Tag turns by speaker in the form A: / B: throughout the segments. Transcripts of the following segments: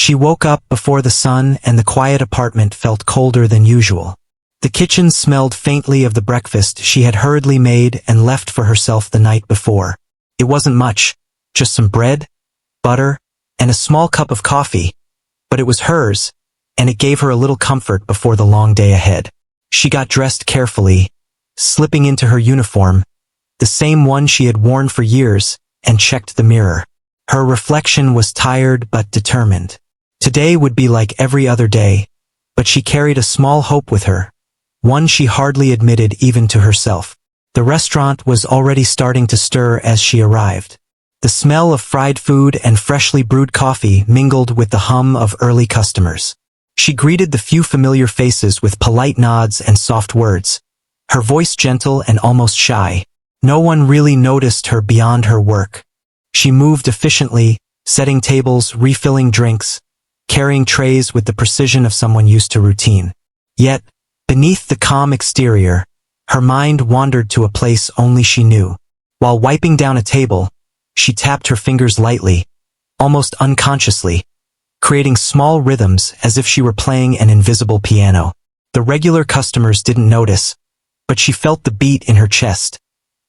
A: She woke up before the sun and the quiet apartment felt colder than usual. The kitchen smelled faintly of the breakfast she had hurriedly made and left for herself the night before. It wasn't much, just some bread, butter, and a small cup of coffee, but it was hers, and it gave her a little comfort before the long day ahead. She got dressed carefully, slipping into her uniform, the same one she had worn for years, and checked the mirror. Her reflection was tired but determined. Today would be like every other day, but she carried a small hope with her, one she hardly admitted even to herself. The restaurant was already starting to stir as she arrived. The smell of fried food and freshly brewed coffee mingled with the hum of early customers. She greeted the few familiar faces with polite nods and soft words, her voice gentle and almost shy. No one really noticed her beyond her work. She moved efficiently, setting tables, refilling drinks, carrying trays with the precision of someone used to routine. Yet, beneath the calm exterior, her mind wandered to a place only she knew. While wiping down a table, she tapped her fingers lightly, almost unconsciously, creating small rhythms as if she were playing an invisible piano. The regular customers didn't notice, but she felt the beat in her chest,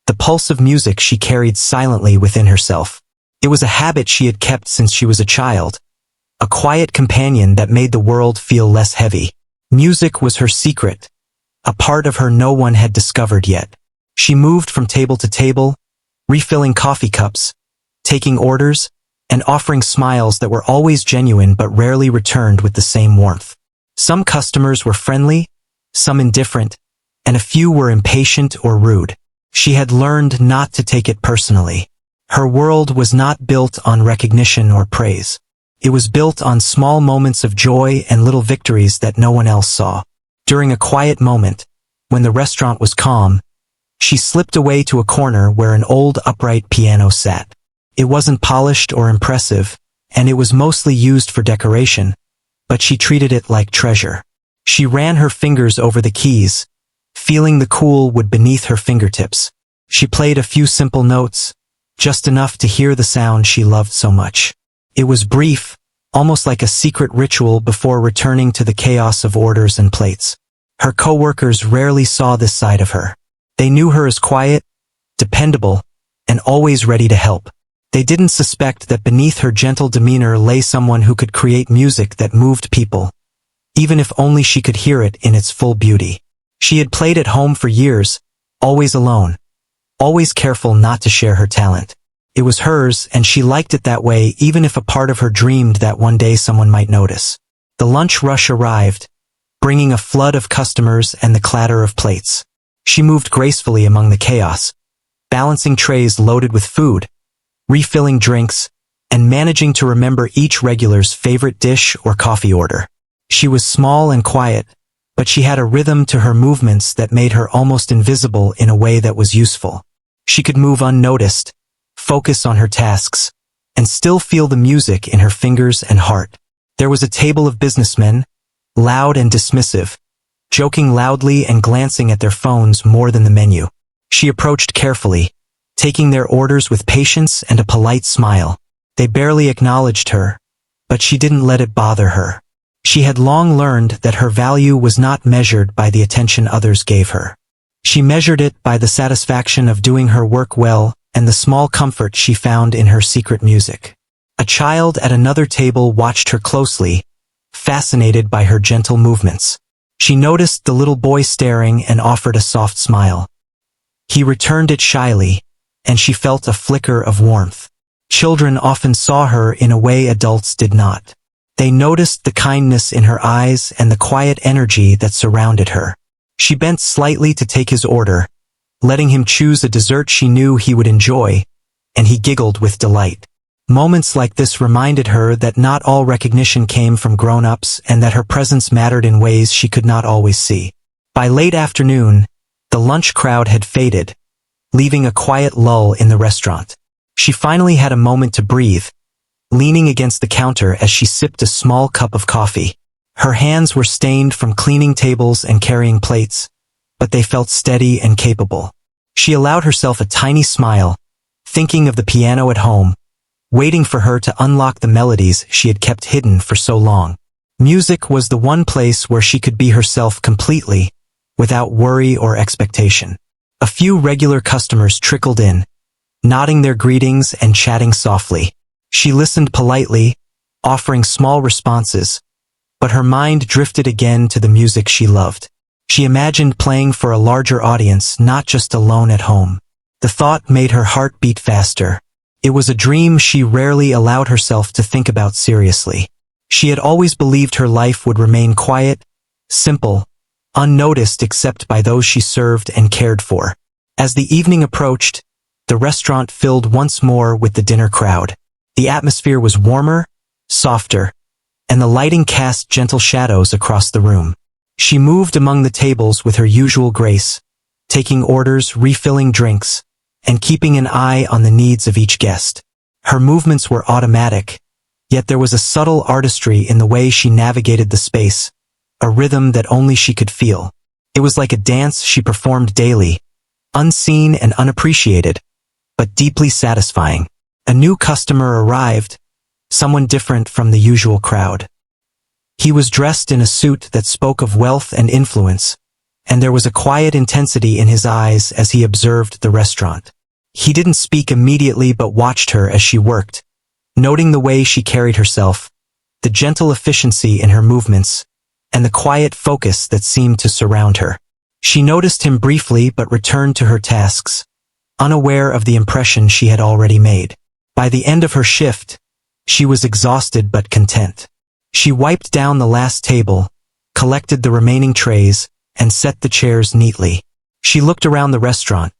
A: the pulse of music she carried silently within herself. It was a habit she had kept since she was a child, a quiet companion that made the world feel less heavy. Music was her secret, a part of her no one had discovered yet. She moved from table to table, refilling coffee cups, taking orders, and offering smiles that were always genuine but rarely returned with the same warmth. Some customers were friendly, some indifferent, and a few were impatient or rude. She had learned not to take it personally. Her world was not built on recognition or praise. It was built on small moments of joy and little victories that no one else saw. During a quiet moment, when the restaurant was calm, she slipped away to a corner where an old upright piano sat. It wasn't polished or impressive, and it was mostly used for decoration, but she treated it like treasure. She ran her fingers over the keys, feeling the cool wood beneath her fingertips. She played a few simple notes, just enough to hear the sound she loved so much. It was brief, almost like a secret ritual before returning to the chaos of orders and plates. Her coworkers rarely saw this side of her. They knew her as quiet, dependable, and always ready to help. They didn't suspect that beneath her gentle demeanor lay someone who could create music that moved people, even if only she could hear it in its full beauty. She had played at home for years, always alone, always careful not to share her talent. It was hers, and she liked it that way, even if a part of her dreamed that one day someone might notice. The lunch rush arrived, bringing a flood of customers and the clatter of plates. She moved gracefully among the chaos, balancing trays loaded with food, refilling drinks, and managing to remember each regular's favorite dish or coffee order. She was small and quiet, but she had a rhythm to her movements that made her almost invisible in a way that was useful. She could move unnoticed, focus on her tasks, and still feel the music in her fingers and heart. There was a table of businessmen, loud and dismissive, joking loudly and glancing at their phones more than the menu. She approached carefully, taking their orders with patience and a polite smile. They barely acknowledged her, but she didn't let it bother her. She had long learned that her value was not measured by the attention others gave her. She measured it by the satisfaction of doing her work well and the small comfort she found in her secret music. A child at another table watched her closely, fascinated by her gentle movements. She noticed the little boy staring and offered a soft smile. He returned it shyly, and she felt a flicker of warmth. Children often saw her in a way adults did not. They noticed the kindness in her eyes and the quiet energy that surrounded her. She bent slightly to take his order, letting him choose a dessert she knew he would enjoy, and he giggled with delight. Moments like this reminded her that not all recognition came from grown-ups and that her presence mattered in ways she could not always see. By late afternoon, the lunch crowd had faded, leaving a quiet lull in the restaurant. She finally had a moment to breathe, leaning against the counter as she sipped a small cup of coffee. Her hands were stained from cleaning tables and carrying plates, but they felt steady and capable. She allowed herself a tiny smile, thinking of the piano at home, waiting for her to unlock the melodies she had kept hidden for so long. Music was the one place where she could be herself completely, without worry or expectation. A few regular customers trickled in, nodding their greetings and chatting softly. She listened politely, offering small responses, but her mind drifted again to the music she loved. She imagined playing for a larger audience, not just alone at home. The thought made her heart beat faster. It was a dream she rarely allowed herself to think about seriously. She had always believed her life would remain quiet, simple, unnoticed except by those she served and cared for. As the evening approached, the restaurant filled once more with the dinner crowd. The atmosphere was warmer, softer, and the lighting cast gentle shadows across the room. She moved among the tables with her usual grace, taking orders, refilling drinks, and keeping an eye on the needs of each guest. Her movements were automatic, yet there was a subtle artistry in the way she navigated the space, a rhythm that only she could feel. It was like a dance she performed daily, unseen and unappreciated, but deeply satisfying. A new customer arrived, someone different from the usual crowd. He was dressed in a suit that spoke of wealth and influence, and there was a quiet intensity in his eyes as he observed the restaurant. He didn't speak immediately but watched her as she worked, noting the way she carried herself, the gentle efficiency in her movements, and the quiet focus that seemed to surround her. She noticed him briefly but returned to her tasks, unaware of the impression she had already made. By the end of her shift, she was exhausted but content. She wiped down the last table, collected the remaining trays, and set the chairs neatly. She looked around the restaurant,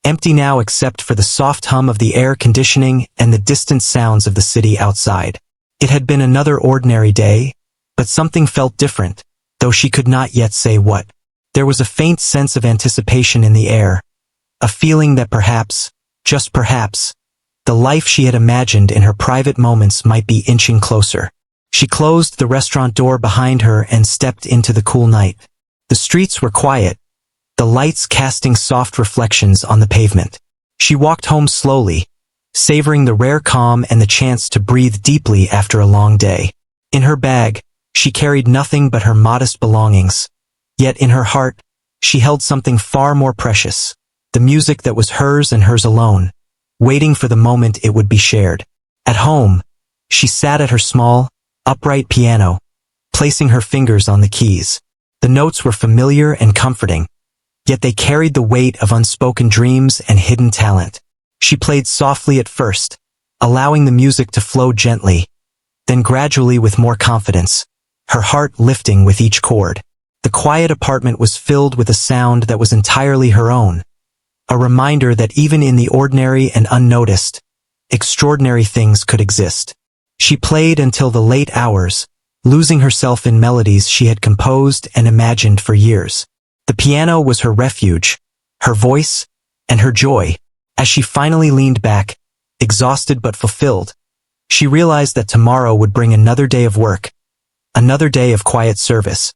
A: empty now except for the soft hum of the air conditioning and the distant sounds of the city outside. It had been another ordinary day, but something felt different, though she could not yet say what. There was a faint sense of anticipation in the air, a feeling that perhaps, just perhaps, the life she had imagined in her private moments might be inching closer. She closed the restaurant door behind her and stepped into the cool night. The streets were quiet, the lights casting soft reflections on the pavement. She walked home slowly, savoring the rare calm and the chance to breathe deeply after a long day. In her bag, she carried nothing but her modest belongings. Yet in her heart, she held something far more precious, the music that was hers and hers alone, waiting for the moment it would be shared. At home, she sat at her small, upright piano, placing her fingers on the keys. The notes were familiar and comforting, yet they carried the weight of unspoken dreams and hidden talent. She played softly at first, allowing the music to flow gently, then gradually with more confidence, her heart lifting with each chord. The quiet apartment was filled with a sound that was entirely her own, a reminder that even in the ordinary and unnoticed, extraordinary things could exist. She played until the late hours, losing herself in melodies she had composed and imagined for years. The piano was her refuge, her voice, and her joy. As she finally leaned back, exhausted but fulfilled, she realized that tomorrow would bring another day of work, another day of quiet service,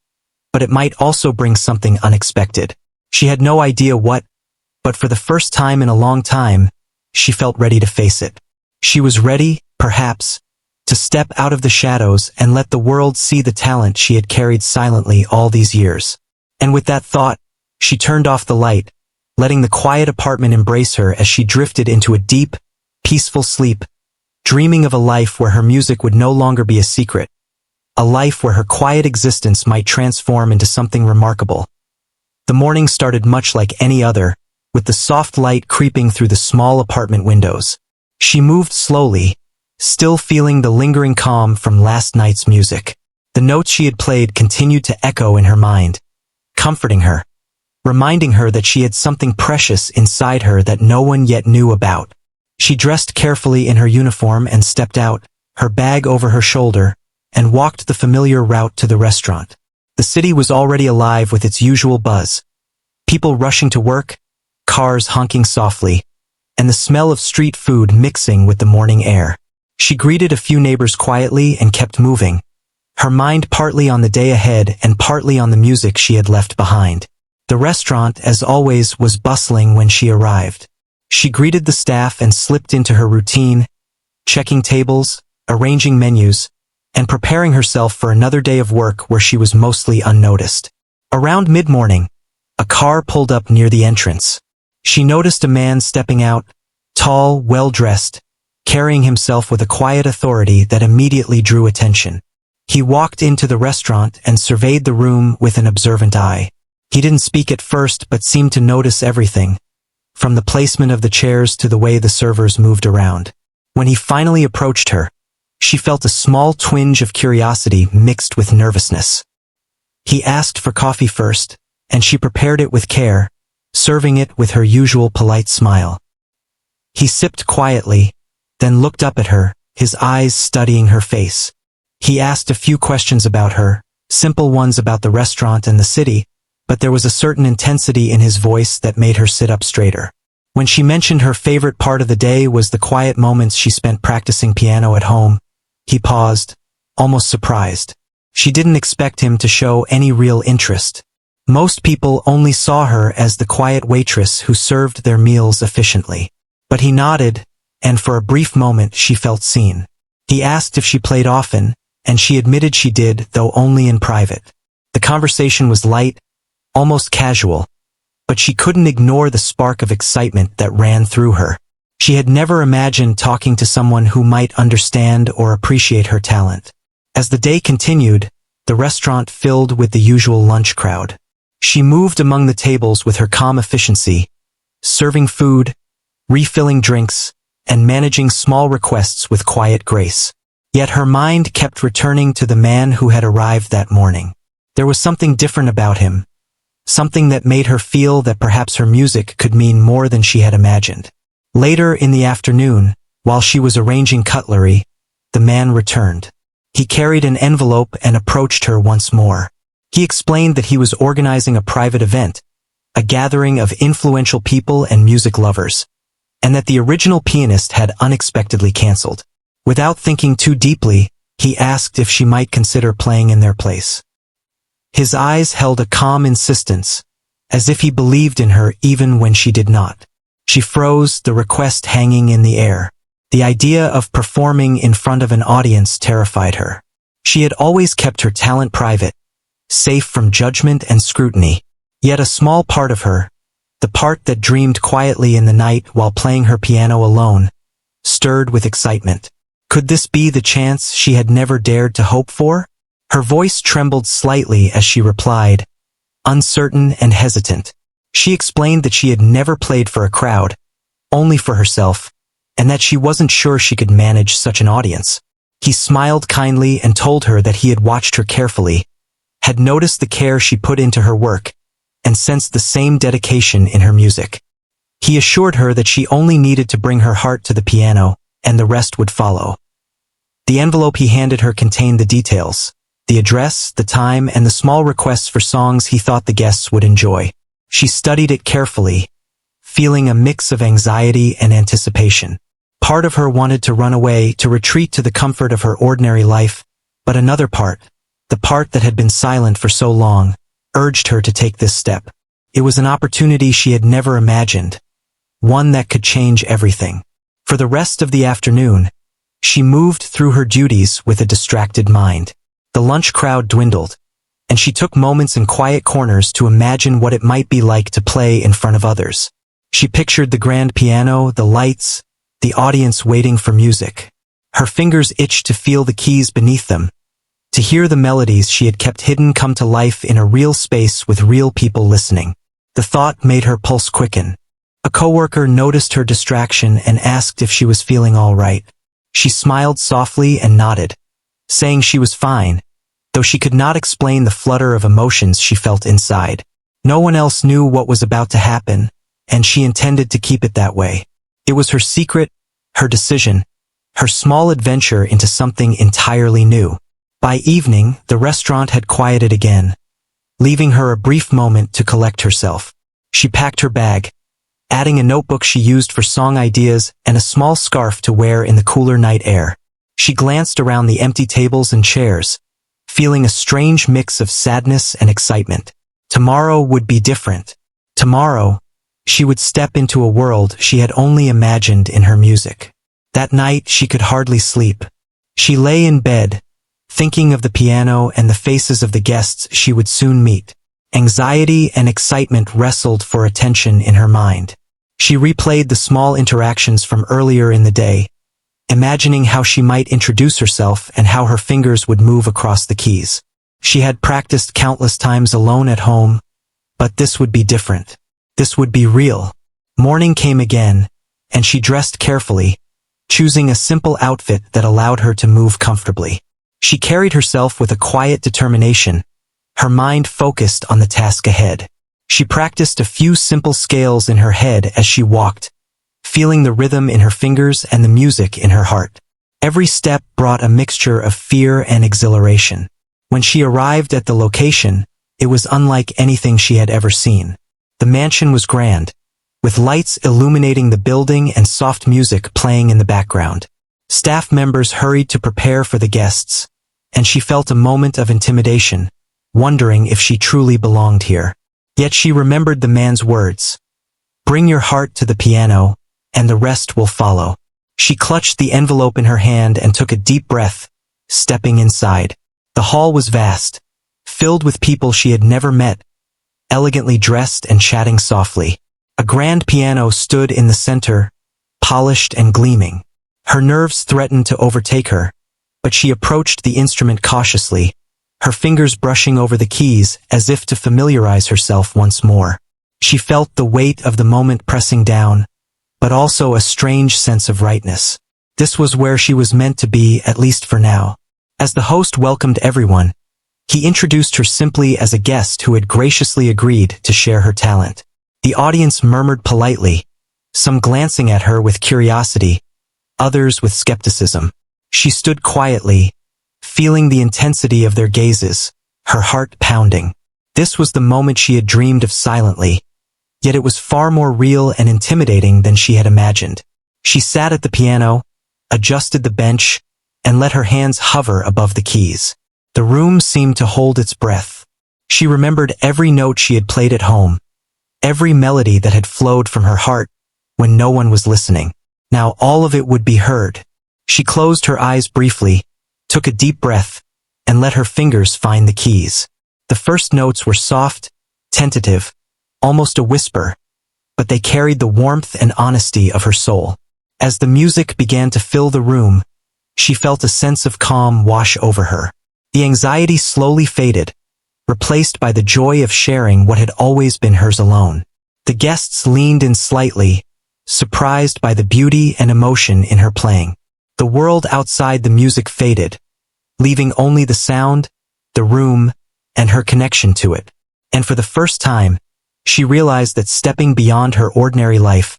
A: but it might also bring something unexpected. She had no idea what, but for the first time in a long time, she felt ready to face it. She was ready, perhaps, to step out of the shadows and let the world see the talent she had carried silently all these years. And with that thought, she turned off the light, letting the quiet apartment embrace her as she drifted into a deep, peaceful sleep, dreaming of a life where her music would no longer be a secret, a life where her quiet existence might transform into something remarkable. The morning started much like any other, with the soft light creeping through the small apartment windows. She moved slowly, still feeling the lingering calm from last night's music. The notes she had played continued to echo in her mind, comforting her, reminding her that she had something precious inside her that no one yet knew about. She dressed carefully in her uniform and stepped out, her bag over her shoulder, and walked the familiar route to the restaurant. The city was already alive with its usual buzz, people rushing to work, cars honking softly, and the smell of street food mixing with the morning air. She greeted a few neighbors quietly and kept moving, her mind partly on the day ahead and partly on the music she had left behind. The restaurant, as always, was bustling when she arrived. She greeted the staff and slipped into her routine, checking tables, arranging menus, and preparing herself for another day of work where she was mostly unnoticed. Around mid-morning, a car pulled up near the entrance. She noticed a man stepping out, tall, well-dressed, carrying himself with a quiet authority that immediately drew attention. He walked into the restaurant and surveyed the room with an observant eye. He didn't speak at first but seemed to notice everything, from the placement of the chairs to the way the servers moved around. When he finally approached her, she felt a small twinge of curiosity mixed with nervousness. He asked for coffee first, and she prepared it with care, serving it with her usual polite smile. He sipped quietly, then looked up at her, his eyes studying her face. He asked a few questions about her, simple ones about the restaurant and the city, but there was a certain intensity in his voice that made her sit up straighter. When she mentioned her favorite part of the day was the quiet moments she spent practicing piano at home, he paused, almost surprised. She didn't expect him to show any real interest. Most people only saw her as the quiet waitress who served their meals efficiently. But he nodded, and for a brief moment she felt seen. He asked if she played often, and she admitted she did, though only in private. The conversation was light, almost casual, but she couldn't ignore the spark of excitement that ran through her. She had never imagined talking to someone who might understand or appreciate her talent. As the day continued, the restaurant filled with the usual lunch crowd. She moved among the tables with her calm efficiency, serving food, refilling drinks, and managing small requests with quiet grace. Yet her mind kept returning to the man who had arrived that morning. There was something different about him, something that made her feel that perhaps her music could mean more than she had imagined. Later in the afternoon, while she was arranging cutlery, the man returned. He carried an envelope and approached her once more. He explained that he was organizing a private event, a gathering of influential people and music lovers, and that the original pianist had unexpectedly canceled. Without thinking too deeply, he asked if she might consider playing in their place. His eyes held a calm insistence, as if he believed in her even when she did not. She froze, the request hanging in the air. The idea of performing in front of an audience terrified her. She had always kept her talent private, safe from judgment and scrutiny. Yet a small part of her, the part that dreamed quietly in the night while playing her piano alone, stirred with excitement. Could this be the chance she had never dared to hope for? Her voice trembled slightly as she replied, uncertain and hesitant. She explained that she had never played for a crowd, only for herself, and that she wasn't sure she could manage such an audience. He smiled kindly and told her that he had watched her carefully, had noticed the care she put into her work, and sensed the same dedication in her music. He assured her that she only needed to bring her heart to the piano, and the rest would follow. The envelope he handed her contained the details, the address, the time, and the small requests for songs he thought the guests would enjoy. She studied it carefully, feeling a mix of anxiety and anticipation. Part of her wanted to run away, to retreat to the comfort of her ordinary life, but another part, the part that had been silent for so long, urged her to take this step. It was an opportunity she had never imagined, one that could change everything. For the rest of the afternoon, she moved through her duties with a distracted mind. The lunch crowd dwindled, and she took moments in quiet corners to imagine what it might be like to play in front of others. She pictured the grand piano, the lights, the audience waiting for music. Her fingers itched to feel the keys beneath them, to hear the melodies she had kept hidden come to life in a real space with real people listening. The thought made her pulse quicken. A coworker noticed her distraction and asked if she was feeling all right. She smiled softly and nodded, saying she was fine, though she could not explain the flutter of emotions she felt inside. No one else knew what was about to happen, and she intended to keep it that way. It was her secret, her decision, her small adventure into something entirely new. By evening, the restaurant had quieted again, leaving her a brief moment to collect herself. She packed her bag, adding a notebook she used for song ideas and a small scarf to wear in the cooler night air. She glanced around the empty tables and chairs, feeling a strange mix of sadness and excitement. Tomorrow would be different. Tomorrow, she would step into a world she had only imagined in her music. That night she could hardly sleep. She lay in bed, thinking of the piano and the faces of the guests she would soon meet. Anxiety and excitement wrestled for attention in her mind. She replayed the small interactions from earlier in the day, imagining how she might introduce herself and how her fingers would move across the keys. She had practiced countless times alone at home, but this would be different. This would be real. Morning came again, and she dressed carefully, choosing a simple outfit that allowed her to move comfortably. She carried herself with a quiet determination, her mind focused on the task ahead. She practiced a few simple scales in her head as she walked, feeling the rhythm in her fingers and the music in her heart. Every step brought a mixture of fear and exhilaration. When she arrived at the location, it was unlike anything she had ever seen. The mansion was grand, with lights illuminating the building and soft music playing in the background. Staff members hurried to prepare for the guests, and she felt a moment of intimidation, wondering if she truly belonged here. Yet she remembered the man's words, "Bring your heart to the piano, and the rest will follow." She clutched the envelope in her hand and took a deep breath, stepping inside. The hall was vast, filled with people she had never met, elegantly dressed and chatting softly. A grand piano stood in the center, polished and gleaming. Her nerves threatened to overtake her, but she approached the instrument cautiously, her fingers brushing over the keys as if to familiarize herself once more. She felt the weight of the moment pressing down, but also a strange sense of rightness. This was where she was meant to be, at least for now. As the host welcomed everyone, he introduced her simply as a guest who had graciously agreed to share her talent. The audience murmured politely, some glancing at her with curiosity, others with skepticism. She stood quietly, feeling the intensity of their gazes, her heart pounding. This was the moment she had dreamed of silently, yet it was far more real and intimidating than she had imagined. She sat at the piano, adjusted the bench, and let her hands hover above the keys. The room seemed to hold its breath. She remembered every note she had played at home, every melody that had flowed from her heart when no one was listening. Now all of it would be heard. She closed her eyes briefly, took a deep breath, and let her fingers find the keys. The first notes were soft, tentative, almost a whisper, but they carried the warmth and honesty of her soul. As the music began to fill the room, she felt a sense of calm wash over her. The anxiety slowly faded, replaced by the joy of sharing what had always been hers alone. The guests leaned in slightly, surprised by the beauty and emotion in her playing. The world outside the music faded, leaving only the sound, the room, and her connection to it. And for the first time, she realized that stepping beyond her ordinary life,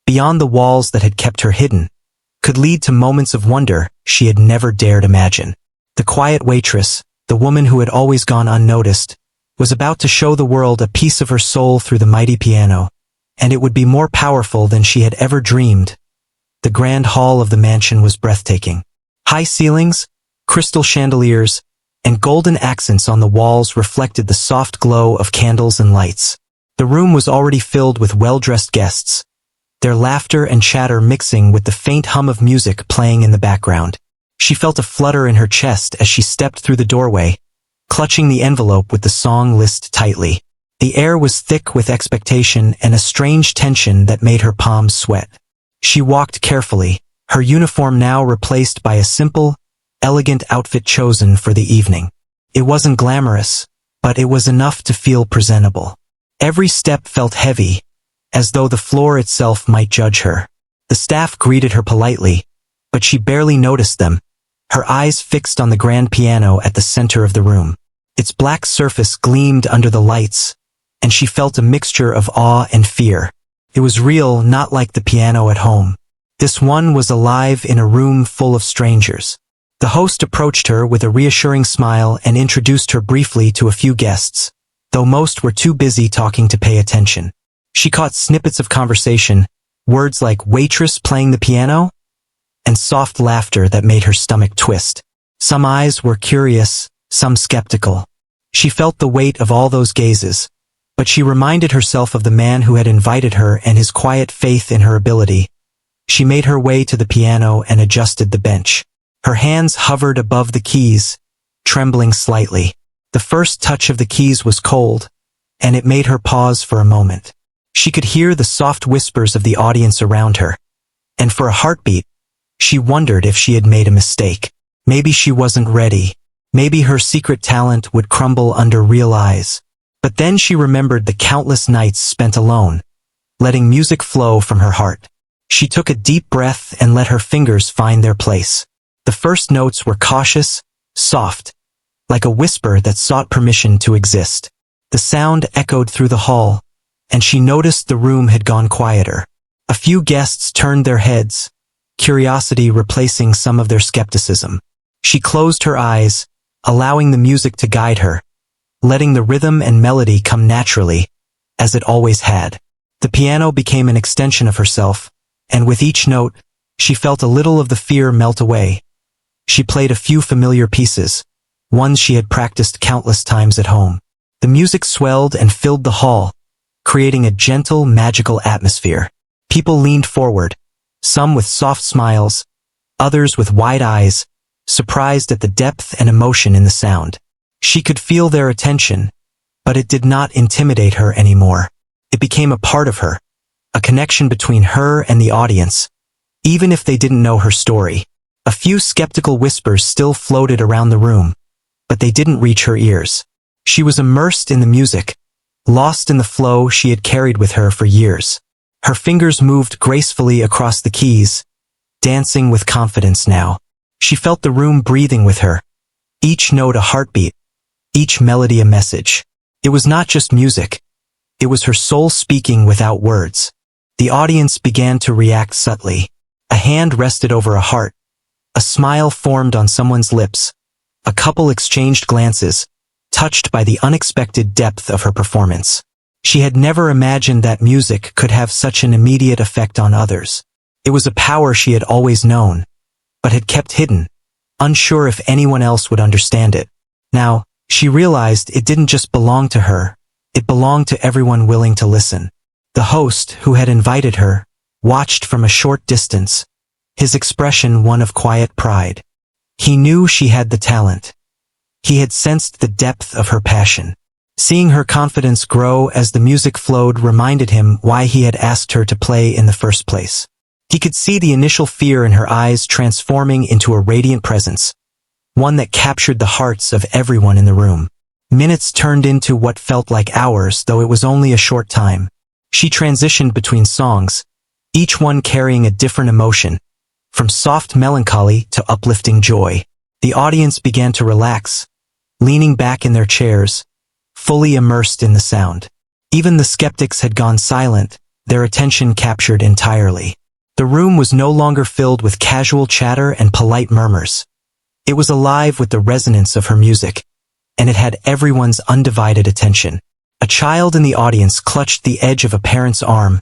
A: beyond the walls that had kept her hidden, could lead to moments of wonder she had never dared imagine. The quiet waitress, the woman who had always gone unnoticed, was about to show the world a piece of her soul through the mighty piano, and it would be more powerful than she had ever dreamed. The grand hall of the mansion was breathtaking. High ceilings, crystal chandeliers, and golden accents on the walls reflected the soft glow of candles and lights. The room was already filled with well-dressed guests, their laughter and chatter mixing with the faint hum of music playing in the background. She felt a flutter in her chest as she stepped through the doorway, clutching the envelope with the song list tightly. The air was thick with expectation and a strange tension that made her palms sweat. She walked carefully, her uniform now replaced by a simple, elegant outfit chosen for the evening. It wasn't glamorous, but it was enough to feel presentable. Every step felt heavy, as though the floor itself might judge her. The staff greeted her politely, but she barely noticed them, her eyes fixed on the grand piano at the center of the room. Its black surface gleamed under the lights, and she felt a mixture of awe and fear. It was real, not like the piano at home. This one was alive in a room full of strangers. The host approached her with a reassuring smile and introduced her briefly to a few guests, though most were too busy talking to pay attention. She caught snippets of conversation, words like "waitress playing the piano," and soft laughter that made her stomach twist. Some eyes were curious, some skeptical. She felt the weight of all those gazes, but she reminded herself of the man who had invited her and his quiet faith in her ability. She made her way to the piano and adjusted the bench. Her hands hovered above the keys, trembling slightly. The first touch of the keys was cold, and it made her pause for a moment. She could hear the soft whispers of the audience around her, and for a heartbeat, she wondered if she had made a mistake. Maybe she wasn't ready. Maybe her secret talent would crumble under real eyes. But then she remembered the countless nights spent alone, letting music flow from her heart. She took a deep breath and let her fingers find their place. The first notes were cautious, soft, like a whisper that sought permission to exist. The sound echoed through the hall, and she noticed the room had gone quieter. A few guests turned their heads, curiosity replacing some of their skepticism. She closed her eyes, allowing the music to guide her, letting the rhythm and melody come naturally, as it always had. The piano became an extension of herself, and with each note, she felt a little of the fear melt away. She played a few familiar pieces, ones she had practiced countless times at home. The music swelled and filled the hall, creating a gentle, magical atmosphere. People leaned forward, some with soft smiles, others with wide eyes, surprised at the depth and emotion in the sound. She could feel their attention, but it did not intimidate her anymore. It became a part of her, a connection between her and the audience, even if they didn't know her story. A few skeptical whispers still floated around the room, but they didn't reach her ears. She was immersed in the music, lost in the flow she had carried with her for years. Her fingers moved gracefully across the keys, dancing with confidence now. She felt the room breathing with her, each note a heartbeat, each melody a message. It was not just music. It was her soul speaking without words. The audience began to react subtly. A hand rested over a heart. A smile formed on someone's lips. A couple exchanged glances, touched by the unexpected depth of her performance. She had never imagined that music could have such an immediate effect on others. It was a power she had always known, but had kept hidden, unsure if anyone else would understand it. Now, she realized it didn't just belong to her, it belonged to everyone willing to listen. The host, who had invited her, watched from a short distance, his expression one of quiet pride. He knew she had the talent. He had sensed the depth of her passion. Seeing her confidence grow as the music flowed reminded him why he had asked her to play in the first place. He could see the initial fear in her eyes transforming into a radiant presence, one that captured the hearts of everyone in the room. Minutes turned into what felt like hours, though it was only a short time. She transitioned between songs, each one carrying a different emotion, from soft melancholy to uplifting joy. The audience began to relax, leaning back in their chairs, fully immersed in the sound. Even the skeptics had gone silent, their attention captured entirely. The room was no longer filled with casual chatter and polite murmurs. It was alive with the resonance of her music, and it had everyone's undivided attention. A child in the audience clutched the edge of a parent's arm,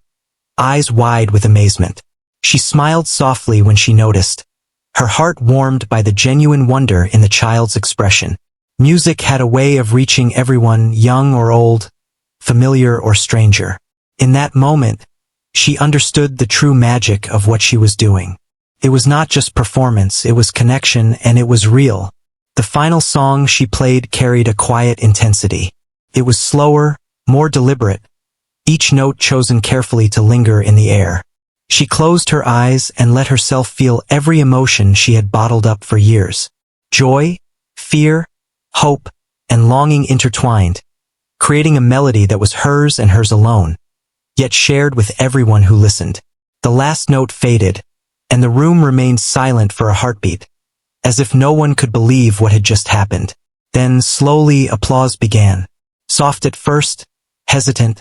A: eyes wide with amazement. She smiled softly when she noticed, her heart warmed by the genuine wonder in the child's expression. Music had a way of reaching everyone, young or old, familiar or stranger. In that moment, she understood the true magic of what she was doing. It was not just performance, it was connection, and it was real. The final song she played carried a quiet intensity. It was slower, more deliberate, each note chosen carefully to linger in the air. She closed her eyes and let herself feel every emotion she had bottled up for years. Joy, fear, hope, and longing intertwined, creating a melody that was hers and hers alone, yet shared with everyone who listened. The last note faded, and the room remained silent for a heartbeat, as if no one could believe what had just happened. Then slowly applause began, soft at first, hesitant,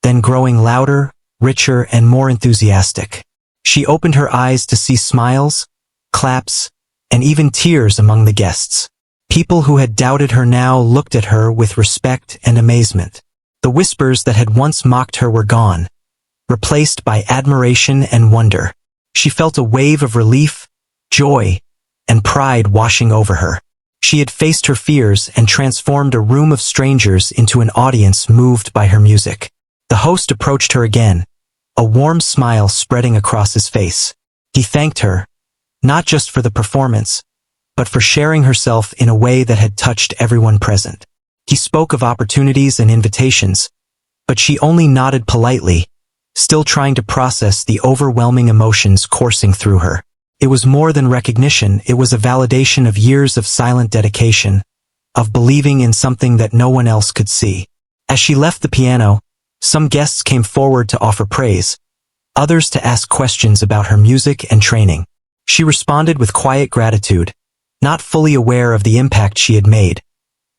A: then growing louder, richer, and more enthusiastic. She opened her eyes to see smiles, claps, and even tears among the guests. People who had doubted her now looked at her with respect and amazement. The whispers that had once mocked her were gone, replaced by admiration and wonder. She felt a wave of relief, joy, and pride washing over her. She had faced her fears and transformed a room of strangers into an audience moved by her music. The host approached her again, a warm smile spreading across his face. He thanked her, not just for the performance, but for sharing herself in a way that had touched everyone present. He spoke of opportunities and invitations, but she only nodded politely, still trying to process the overwhelming emotions coursing through her. It was more than recognition, it was a validation of years of silent dedication, of believing in something that no one else could see. As she left the piano, some guests came forward to offer praise, others to ask questions about her music and training. She responded with quiet gratitude, not fully aware of the impact she had made,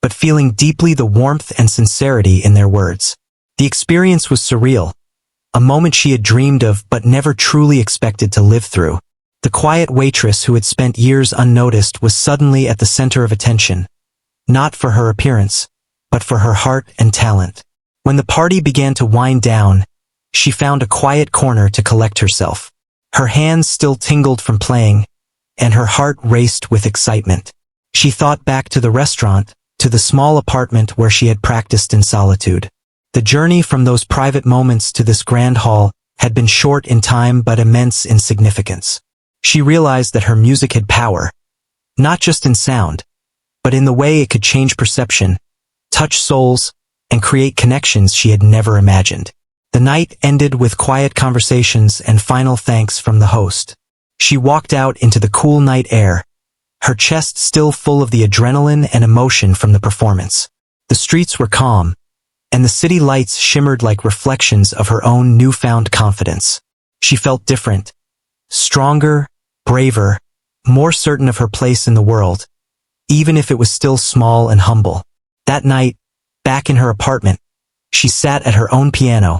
A: but feeling deeply the warmth and sincerity in their words. The experience was surreal, a moment she had dreamed of but never truly expected to live through. The quiet waitress who had spent years unnoticed was suddenly at the center of attention, not for her appearance, but for her heart and talent. When the party began to wind down, she found a quiet corner to collect herself. Her hands still tingled from playing, and her heart raced with excitement. She thought back to the restaurant, to the small apartment where she had practiced in solitude. The journey from those private moments to this grand hall had been short in time but immense in significance. She realized that her music had power, not just in sound, but in the way it could change perception, touch souls, and create connections she had never imagined. The night ended with quiet conversations and final thanks from the host. She walked out into the cool night air, her chest still full of the adrenaline and emotion from the performance. The streets were calm, and the city lights shimmered like reflections of her own newfound confidence. She felt different, stronger, braver, more certain of her place in the world, even if it was still small and humble. That night, back in her apartment, she sat at her own piano,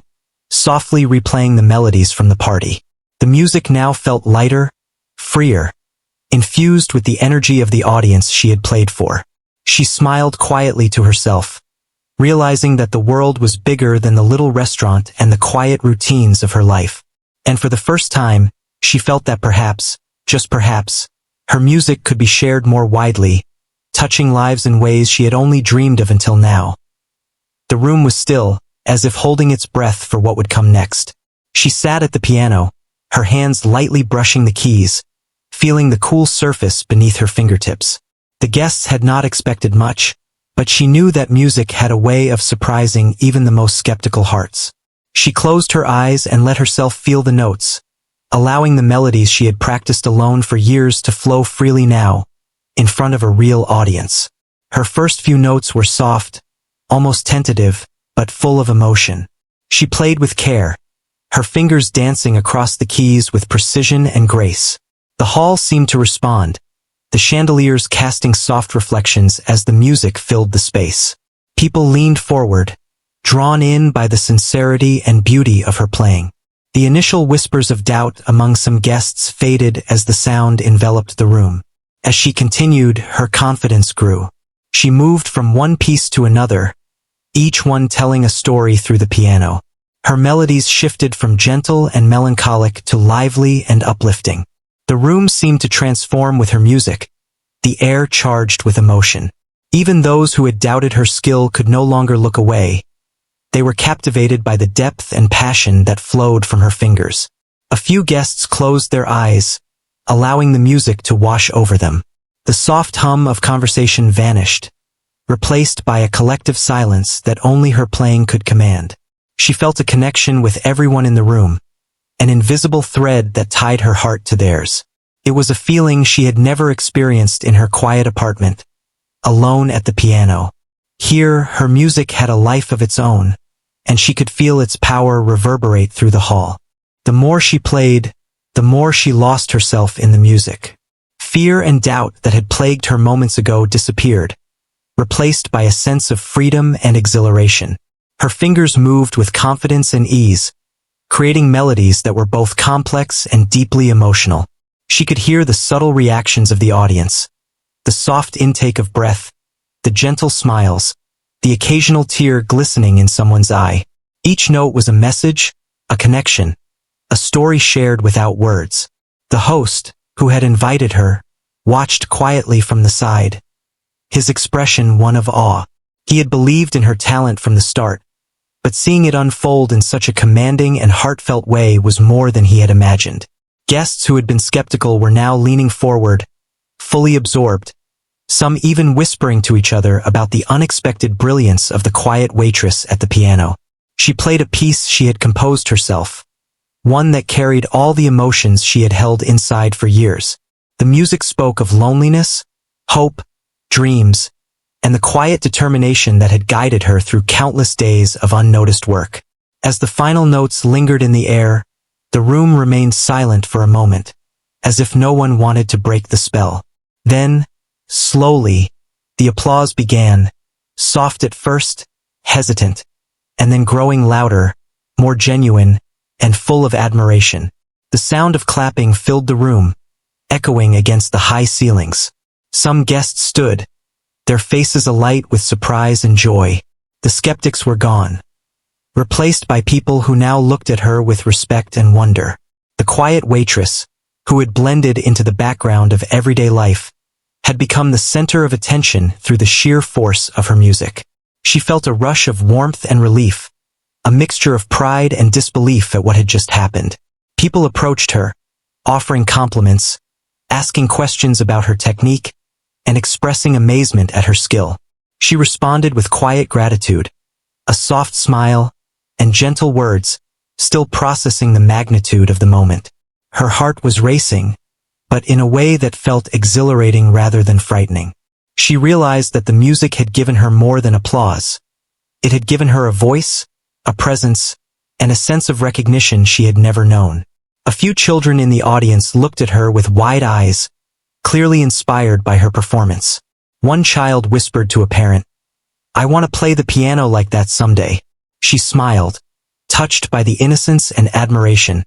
A: softly replaying the melodies from the party. The music now felt lighter, freer, infused with the energy of the audience she had played for. She smiled quietly to herself, realizing that the world was bigger than the little restaurant and the quiet routines of her life. And for the first time, she felt that perhaps, just perhaps, her music could be shared more widely, touching lives in ways she had only dreamed of until now. The room was still, as if holding its breath for what would come next. She sat at the piano, her hands lightly brushing the keys, feeling the cool surface beneath her fingertips. The guests had not expected much, but she knew that music had a way of surprising even the most skeptical hearts. She closed her eyes and let herself feel the notes, allowing the melodies she had practiced alone for years to flow freely now, in front of a real audience. Her first few notes were soft, almost tentative, but full of emotion. She played with care, her fingers dancing across the keys with precision and grace. The hall seemed to respond, the chandeliers casting soft reflections as the music filled the space. People leaned forward, drawn in by the sincerity and beauty of her playing. The initial whispers of doubt among some guests faded as the sound enveloped the room. As she continued, her confidence grew. She moved from one piece to another, each one telling a story through the piano. Her melodies shifted from gentle and melancholic to lively and uplifting. The room seemed to transform with her music, the air charged with emotion. Even those who had doubted her skill could no longer look away. They were captivated by the depth and passion that flowed from her fingers. A few guests closed their eyes, allowing the music to wash over them. The soft hum of conversation vanished, replaced by a collective silence that only her playing could command. She felt a connection with everyone in the room, an invisible thread that tied her heart to theirs. It was a feeling she had never experienced in her quiet apartment, alone at the piano. Here, her music had a life of its own, and she could feel its power reverberate through the hall. The more she played, the more she lost herself in the music. Fear and doubt that had plagued her moments ago disappeared, replaced by a sense of freedom and exhilaration. Her fingers moved with confidence and ease, creating melodies that were both complex and deeply emotional. She could hear the subtle reactions of the audience, the soft intake of breath, the gentle smiles, the occasional tear glistening in someone's eye. Each note was a message, a connection, a story shared without words. The host, who had invited her, watched quietly from the side, his expression one of awe. He had believed in her talent from the start, but seeing it unfold in such a commanding and heartfelt way was more than he had imagined. Guests who had been skeptical were now leaning forward, fully absorbed, some even whispering to each other about the unexpected brilliance of the quiet waitress at the piano. She played a piece she had composed herself, one that carried all the emotions she had held inside for years. The music spoke of loneliness, hope, dreams, and the quiet determination that had guided her through countless days of unnoticed work. As the final notes lingered in the air, the room remained silent for a moment, as if no one wanted to break the spell. Then, slowly, the applause began, soft at first, hesitant, and then growing louder, more genuine, and full of admiration. The sound of clapping filled the room, echoing against the high ceilings. Some guests stood, their faces alight with surprise and joy. The skeptics were gone, replaced by people who now looked at her with respect and wonder. The quiet waitress, who had blended into the background of everyday life, had become the center of attention through the sheer force of her music. She felt a rush of warmth and relief, a mixture of pride and disbelief at what had just happened. People approached her, offering compliments, asking questions about her technique, and expressing amazement at her skill. She responded with quiet gratitude, a soft smile, and gentle words, still processing the magnitude of the moment. Her heart was racing, but in a way that felt exhilarating rather than frightening. She realized that the music had given her more than applause. It had given her a voice, a presence, and a sense of recognition she had never known. A few children in the audience looked at her with wide eyes, clearly inspired by her performance. One child whispered to a parent, "I want to play the piano like that someday." She smiled, touched by the innocence and admiration,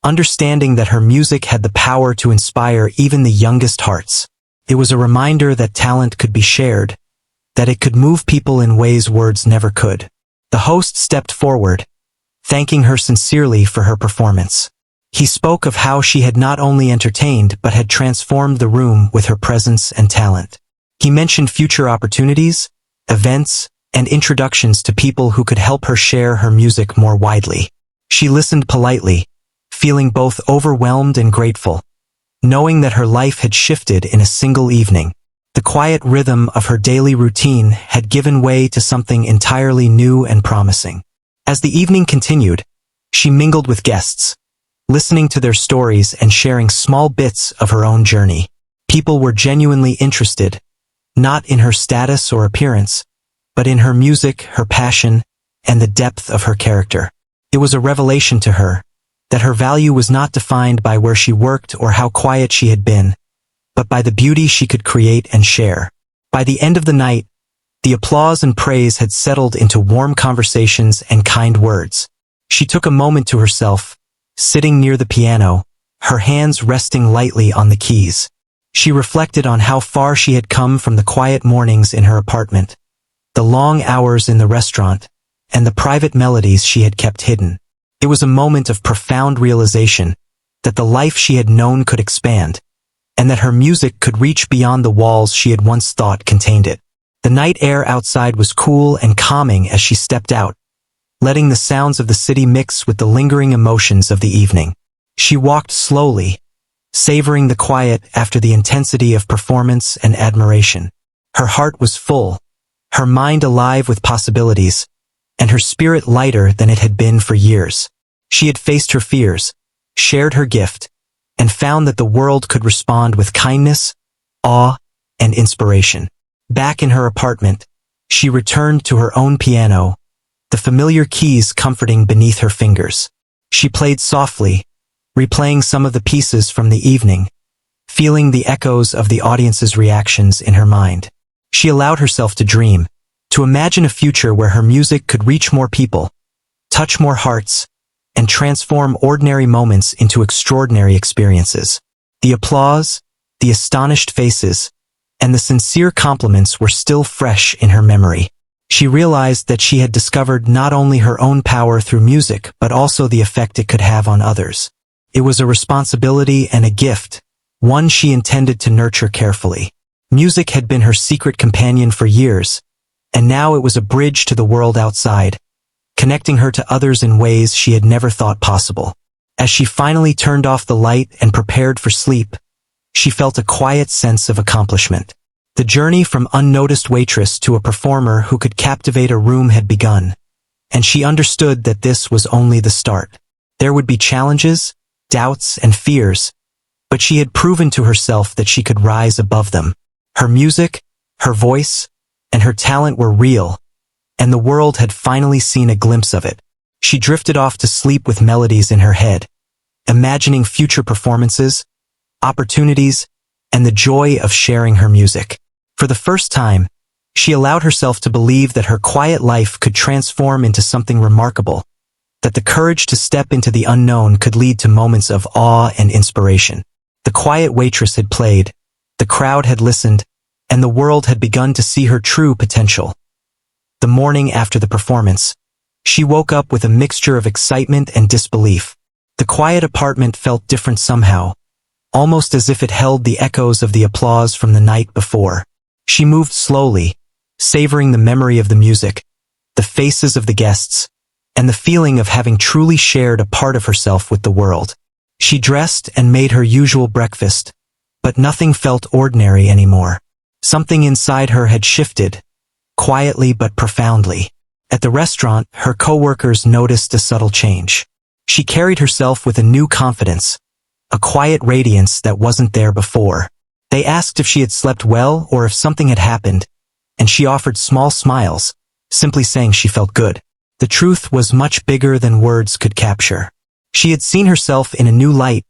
A: understanding that her music had the power to inspire even the youngest hearts. It was a reminder that talent could be shared, that it could move people in ways words never could. The host stepped forward, thanking her sincerely for her performance. He spoke of how she had not only entertained but had transformed the room with her presence and talent. He mentioned future opportunities, events, and introductions to people who could help her share her music more widely. She listened politely, feeling both overwhelmed and grateful, knowing that her life had shifted in a single evening. The quiet rhythm of her daily routine had given way to something entirely new and promising. As the evening continued, she mingled with guests, listening to their stories and sharing small bits of her own journey. People were genuinely interested, not in her status or appearance, but in her music, her passion, and the depth of her character. It was a revelation to her that her value was not defined by where she worked or how quiet she had been, but by the beauty she could create and share. By the end of the night, the applause and praise had settled into warm conversations and kind words. She took a moment to herself, sitting near the piano, her hands resting lightly on the keys. She reflected on how far she had come from the quiet mornings in her apartment, the long hours in the restaurant, and the private melodies she had kept hidden. It was a moment of profound realization that the life she had known could expand, and that her music could reach beyond the walls she had once thought contained it. The night air outside was cool and calming as she stepped out, letting the sounds of the city mix with the lingering emotions of the evening. She walked slowly, savoring the quiet after the intensity of performance and admiration. Her heart was full, her mind alive with possibilities, and her spirit lighter than it had been for years. She had faced her fears, shared her gift, and found that the world could respond with kindness, awe, and inspiration. Back in her apartment, she returned to her own piano, the familiar keys comforting beneath her fingers. She played softly, replaying some of the pieces from the evening, feeling the echoes of the audience's reactions in her mind. She allowed herself to dream, to imagine a future where her music could reach more people, touch more hearts, and transform ordinary moments into extraordinary experiences. The applause, the astonished faces, and the sincere compliments were still fresh in her memory. She realized that she had discovered not only her own power through music but also the effect it could have on others. It was a responsibility and a gift, one she intended to nurture carefully. Music had been her secret companion for years, and now it was a bridge to the world outside, connecting her to others in ways she had never thought possible. As she finally turned off the light and prepared for sleep, she felt a quiet sense of accomplishment. The journey from unnoticed waitress to a performer who could captivate a room had begun, and she understood that this was only the start. There would be challenges, doubts, and fears, but she had proven to herself that she could rise above them. Her music, her voice, and her talent were real, and the world had finally seen a glimpse of it. She drifted off to sleep with melodies in her head, imagining future performances, opportunities, and the joy of sharing her music. For the first time, she allowed herself to believe that her quiet life could transform into something remarkable, that the courage to step into the unknown could lead to moments of awe and inspiration. The quiet waitress had played, the crowd had listened, and the world had begun to see her true potential. The morning after the performance, she woke up with a mixture of excitement and disbelief. The quiet apartment felt different somehow, almost as if it held the echoes of the applause from the night before. She moved slowly, savoring the memory of the music, the faces of the guests, and the feeling of having truly shared a part of herself with the world. She dressed and made her usual breakfast, but nothing felt ordinary anymore. Something inside her had shifted, quietly but profoundly. At the restaurant, her coworkers noticed a subtle change. She carried herself with a new confidence, a quiet radiance that wasn't there before. They asked if she had slept well or if something had happened, and she offered small smiles, simply saying she felt good. The truth was much bigger than words could capture. She had seen herself in a new light,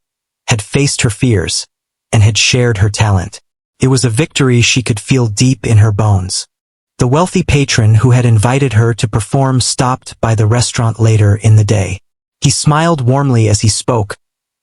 A: had faced her fears, and had shared her talent. It was a victory she could feel deep in her bones. The wealthy patron who had invited her to perform stopped by the restaurant later in the day. He smiled warmly as he spoke,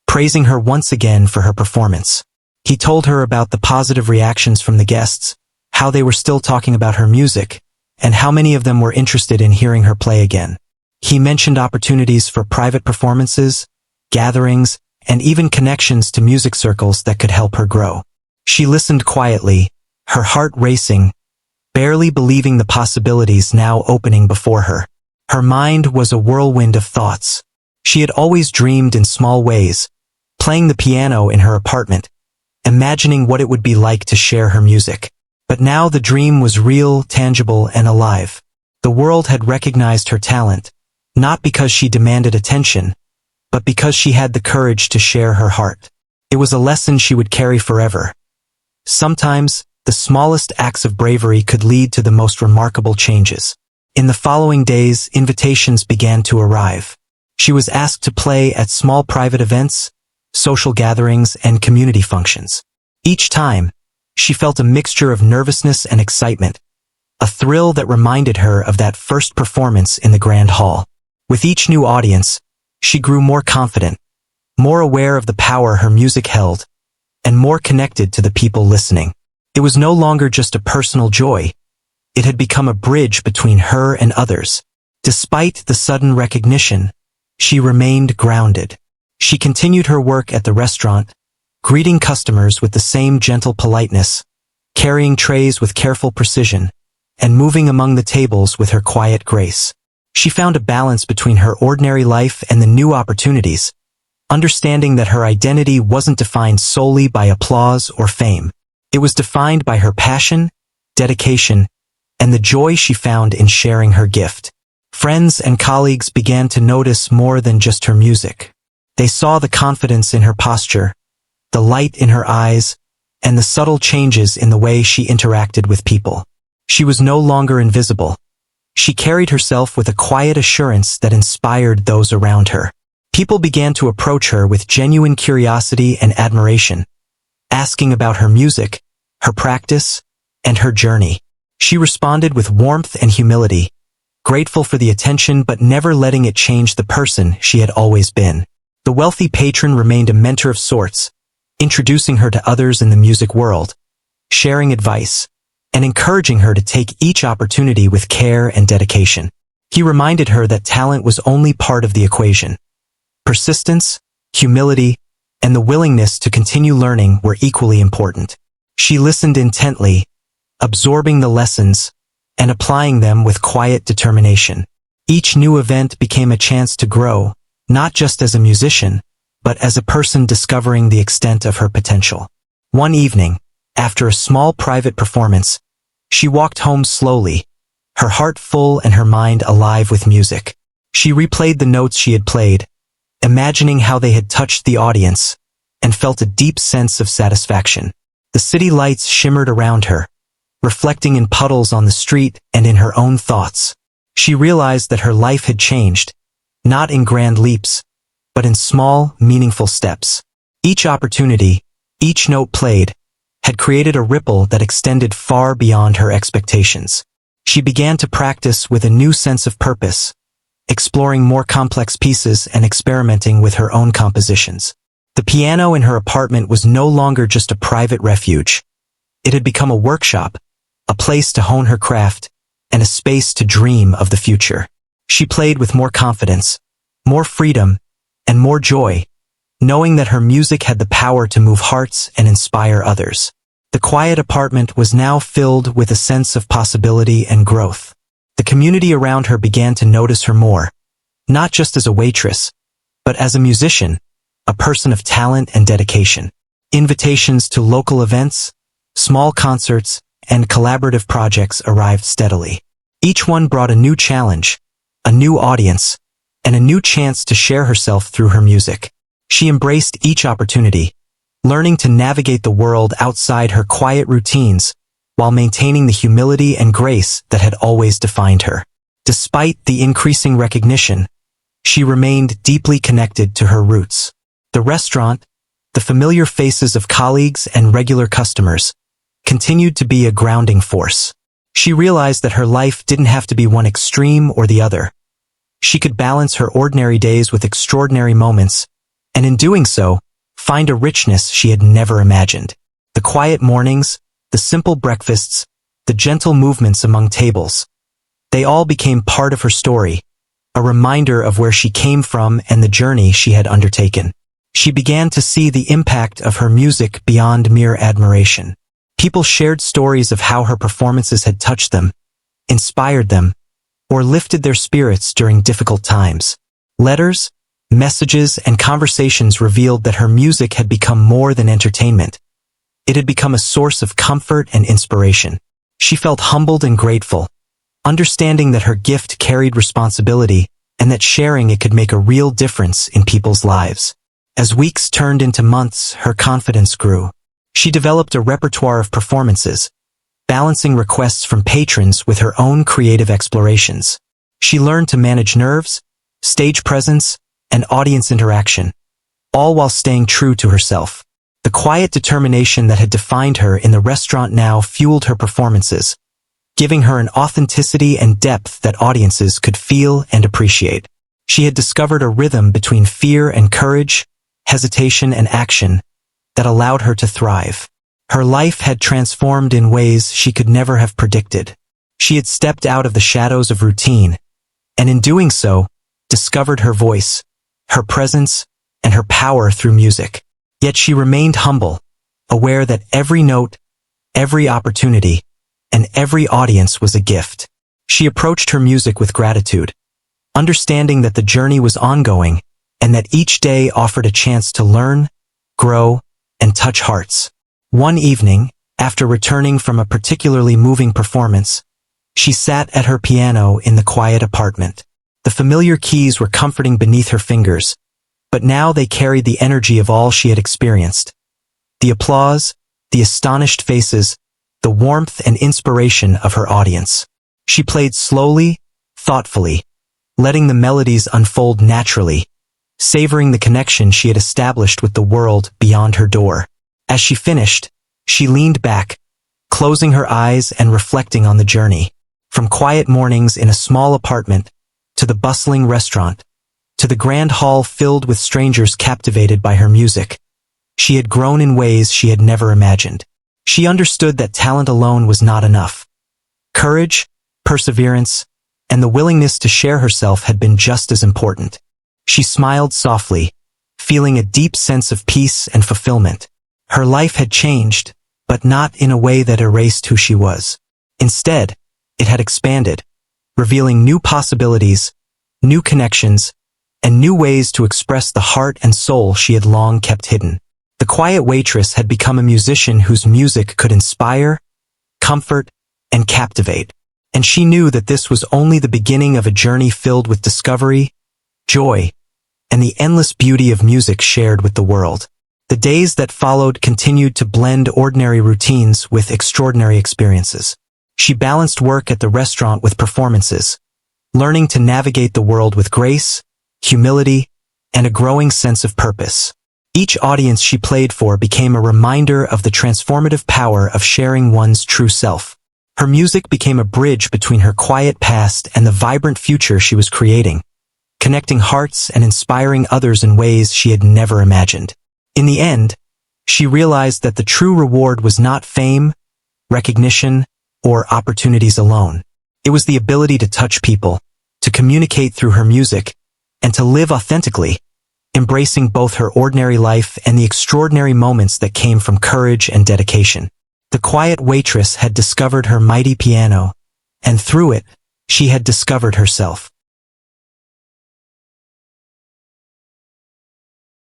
A: praising her once again for her performance. He told her about the positive reactions from the guests, how they were still talking about her music, and how many of them were interested in hearing her play again. He mentioned opportunities for private performances, gatherings, and even connections to music circles that could help her grow. She listened quietly, her heart racing, barely believing the possibilities now opening before her. Her mind was a whirlwind of thoughts. She had always dreamed in small ways, playing the piano in her apartment, imagining what it would be like to share her music. But now the dream was real, tangible, and alive. The world had recognized her talent, not because she demanded attention, but because she had the courage to share her heart. It was a lesson she would carry forever. Sometimes, the smallest acts of bravery could lead to the most remarkable changes. In the following days, invitations began to arrive. She was asked to play at small private events, social gatherings, and community functions. Each time, she felt a mixture of nervousness and excitement, a thrill that reminded her of that first performance in the grand hall. With each new audience, she grew more confident, more aware of the power her music held, and more connected to the people listening. It was no longer just a personal joy. It had become a bridge between her and others. Despite the sudden recognition, she remained grounded. She continued her work at the restaurant, greeting customers with the same gentle politeness, carrying trays with careful precision, and moving among the tables with her quiet grace. She found a balance between her ordinary life and the new opportunities, understanding that her identity wasn't defined solely by applause or fame. It was defined by her passion, dedication, and the joy she found in sharing her gift. Friends and colleagues began to notice more than just her music. They saw the confidence in her posture, the light in her eyes, and the subtle changes in the way she interacted with people. She was no longer invisible. She carried herself with a quiet assurance that inspired those around her. People began to approach her with genuine curiosity and admiration, asking about her music, her practice, and her journey. She responded with warmth and humility, grateful for the attention but never letting it change the person she had always been. The wealthy patron remained a mentor of sorts, introducing her to others in the music world, sharing advice, and encouraging her to take each opportunity with care and dedication. He reminded her that talent was only part of the equation. Persistence, humility, and the willingness to continue learning were equally important. She listened intently, absorbing the lessons, and applying them with quiet determination. Each new event became a chance to grow, not just as a musician, but as a person discovering the extent of her potential. One evening, after a small private performance, she walked home slowly, her heart full and her mind alive with music. She replayed the notes she had played, imagining how they had touched the audience, and felt a deep sense of satisfaction. The city lights shimmered around her, reflecting in puddles on the street and in her own thoughts. She realized that her life had changed, not in grand leaps, but in small, meaningful steps. Each opportunity, each note played, had created a ripple that extended far beyond her expectations. She began to practice with a new sense of purpose, exploring more complex pieces and experimenting with her own compositions. The piano in her apartment was no longer just a private refuge. It had become a workshop, a place to hone her craft, and a space to dream of the future. She played with more confidence, more freedom, and more joy, knowing that her music had the power to move hearts and inspire others. The quiet apartment was now filled with a sense of possibility and growth. The community around her began to notice her more, not just as a waitress, but as a musician, a person of talent and dedication. Invitations to local events, small concerts, and collaborative projects arrived steadily. Each one brought a new challenge, a new audience, and a new chance to share herself through her music. She embraced each opportunity, learning to navigate the world outside her quiet routines while maintaining the humility and grace that had always defined her. Despite the increasing recognition, she remained deeply connected to her roots. The restaurant, the familiar faces of colleagues and regular customers, continued to be a grounding force. She realized that her life didn't have to be one extreme or the other. She could balance her ordinary days with extraordinary moments, and in doing so, find a richness she had never imagined. The quiet mornings, the simple breakfasts, the gentle movements among tables, they all became part of her story, a reminder of where she came from and the journey she had undertaken. She began to see the impact of her music beyond mere admiration. People shared stories of how her performances had touched them, inspired them, or lifted their spirits during difficult times. Letters, messages, and conversations revealed that her music had become more than entertainment. It had become a source of comfort and inspiration. She felt humbled and grateful, understanding that her gift carried responsibility and that sharing it could make a real difference in people's lives. As weeks turned into months, her confidence grew. She developed a repertoire of performances, balancing requests from patrons with her own creative explorations. She learned to manage nerves, stage presence, and audience interaction, all while staying true to herself. The quiet determination that had defined her in the restaurant now fueled her performances, giving her an authenticity and depth that audiences could feel and appreciate. She had discovered a rhythm between fear and courage, hesitation and action, that allowed her to thrive. Her life had transformed in ways she could never have predicted. She had stepped out of the shadows of routine, and in doing so, discovered her voice, her presence, and her power through music. Yet she remained humble, aware that every note, every opportunity, and every audience was a gift. She approached her music with gratitude, understanding that the journey was ongoing and that each day offered a chance to learn, grow, and touch hearts. One evening, after returning from a particularly moving performance, she sat at her piano in the quiet apartment. The familiar keys were comforting beneath her fingers, but now they carried the energy of all she had experienced. The applause, the astonished faces, the warmth and inspiration of her audience. She played slowly, thoughtfully, letting the melodies unfold naturally, savoring the connection she had established with the world beyond her door. As she finished, she leaned back, closing her eyes and reflecting on the journey. From quiet mornings in a small apartment, to the bustling restaurant, to the grand hall filled with strangers captivated by her music, she had grown in ways she had never imagined. She understood that talent alone was not enough. Courage, perseverance, and the willingness to share herself had been just as important. She smiled softly, feeling a deep sense of peace and fulfillment. Her life had changed, but not in a way that erased who she was. Instead, it had expanded, revealing new possibilities, new connections, and new ways to express the heart and soul she had long kept hidden. The quiet waitress had become a musician whose music could inspire, comfort, and captivate, and she knew that this was only the beginning of a journey filled with discovery, joy, and the endless beauty of music shared with the world. The days that followed continued to blend ordinary routines with extraordinary experiences. She balanced work at the restaurant with performances, learning to navigate the world with grace, humility, and a growing sense of purpose. Each audience she played for became a reminder of the transformative power of sharing one's true self. Her music became a bridge between her quiet past and the vibrant future she was creating, connecting hearts and inspiring others in ways she had never imagined. In the end, she realized that the true reward was not fame, recognition, or opportunities alone. It was the ability to touch people, to communicate through her music, and to live authentically, embracing both her ordinary life and the extraordinary moments that came from courage and dedication. The quiet waitress had discovered her mighty piano, and through it, she had discovered herself.